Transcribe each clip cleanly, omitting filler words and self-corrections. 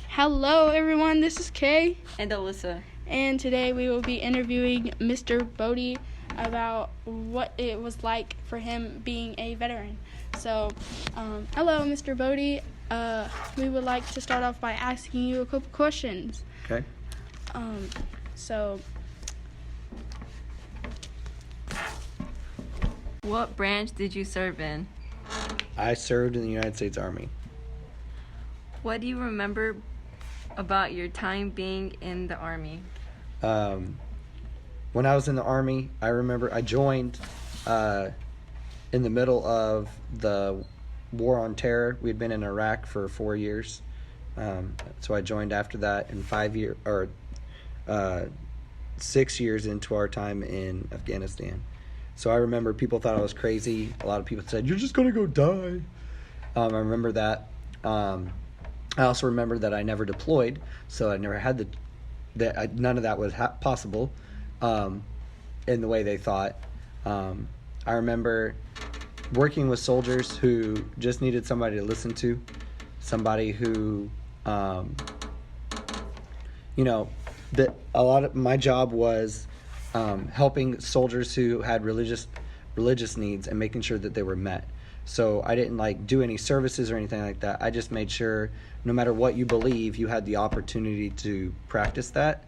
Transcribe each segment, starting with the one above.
Hello everyone, this is Kay, And Alyssa. and today we will be interviewing Mr. Bodey about what it was like for him being a veteran. So, hello Mr. Bodey, we would like to start off by asking you a couple questions. Okay. So, What branch did you serve in? I served in the United States Army. What do you remember about your time being in the Army? When I was in the Army, I remember I joined in the middle of the War on Terror. We had been in Iraq for 4 years. So I joined after that in 6 years into our time in Afghanistan. So I remember people thought I was crazy. A lot of people said, "You're just going to go die." I remember that. I also remember that I never deployed, so I never had none of that was possible in the way they thought. I remember working with soldiers who just needed somebody to listen to, somebody who, that a lot of my job was helping soldiers who had religious needs and making sure that they were met. So I didn't do any services or anything like that. I just made sure no matter what you believe, you had the opportunity to practice that.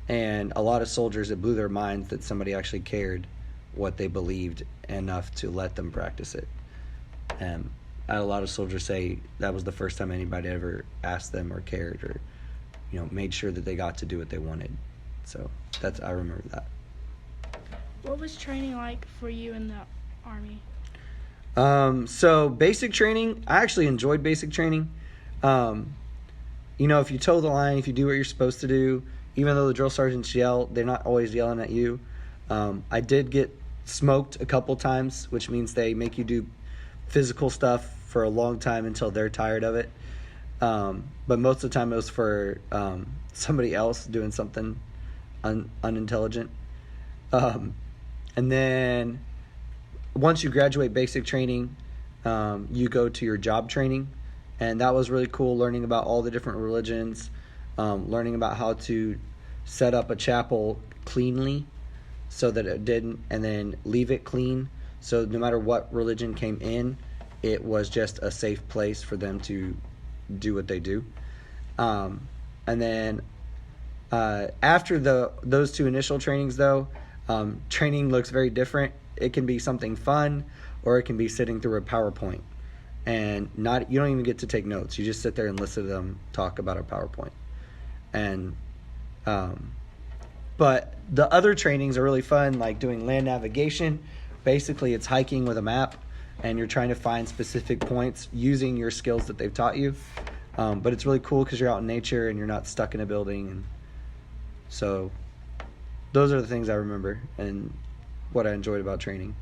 And a lot of soldiers, it blew their minds that somebody actually cared what they believed enough to let them practice it. And I had a lot of soldiers say that was the first time anybody ever asked them or cared or, made sure that they got to do what they wanted. So I remember that. what was training like for you in the Army? So basic training, I actually enjoyed basic training. If you toe the line, if you do what you're supposed to do, even though the drill sergeants yell, they're not always yelling at you. I did get smoked a couple times, which means they make you do physical stuff for a long time until they're tired of it. But most of the time it was for somebody else doing something unintelligent. And then once you graduate basic training, you go to your job training, and that was really cool, learning about all the different religions, learning about how to set up a chapel cleanly so that it didn't, and then leave it clean, so no matter what religion came in, it was just a safe place for them to do what they do. And then after those two initial trainings, though, training looks very different. It can be something fun, or it can be sitting through a PowerPoint, and you don't even get to take notes. You just sit there and listen to them talk about a PowerPoint. And but the other trainings are really fun, like doing land navigation. Basically, it's hiking with a map, and you're trying to find specific points using your skills that they've taught you. But it's really cool because you're out in nature and you're not stuck in a building. And so those are the things I remember and what I enjoyed about training.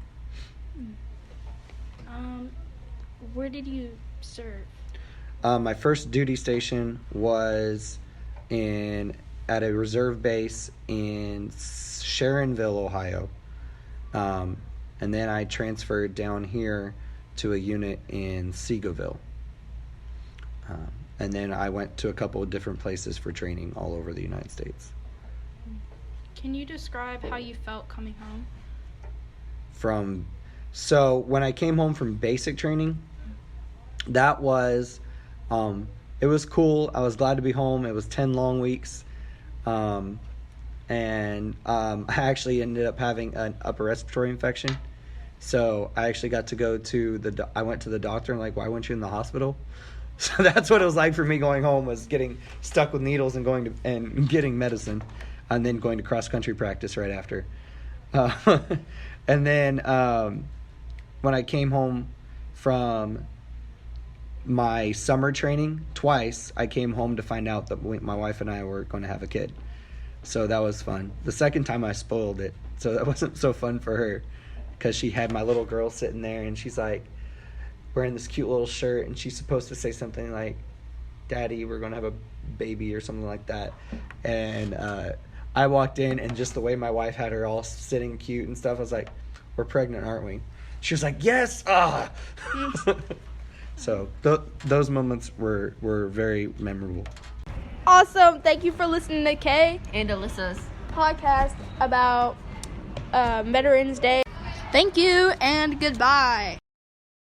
Where did you serve? My first duty station was at a reserve base in Sharonville, Ohio. And then I transferred down here to a unit in Seagoville. And then I went to a couple of different places for training all over the United States. Can you describe how you felt coming home? So when I came home from basic training, that was, it was cool. I was glad to be home. It was 10 long weeks. And I actually ended up having an upper respiratory infection. So I actually got to go I went to the doctor and why weren't you in the hospital? So that's what it was like for me going home, was getting stuck with needles and getting medicine, and then going to cross country practice right after. And then when I came home from my summer training, twice, I came home to find out that my wife and I were going to have a kid. So that was fun. The second time I spoiled it, so that wasn't so fun for her, because she had my little girl sitting there, and she's wearing this cute little shirt, and she's supposed to say something like, "Daddy, we're going to have a baby," or something like that. And I walked in, and just the way my wife had her all sitting cute and stuff, I was like, "We're pregnant, aren't we?" She was like, "Yes!" So those moments were very memorable. Awesome. Thank you for listening to Kay And Alyssa's. podcast about Veterans Day. Thank you and goodbye.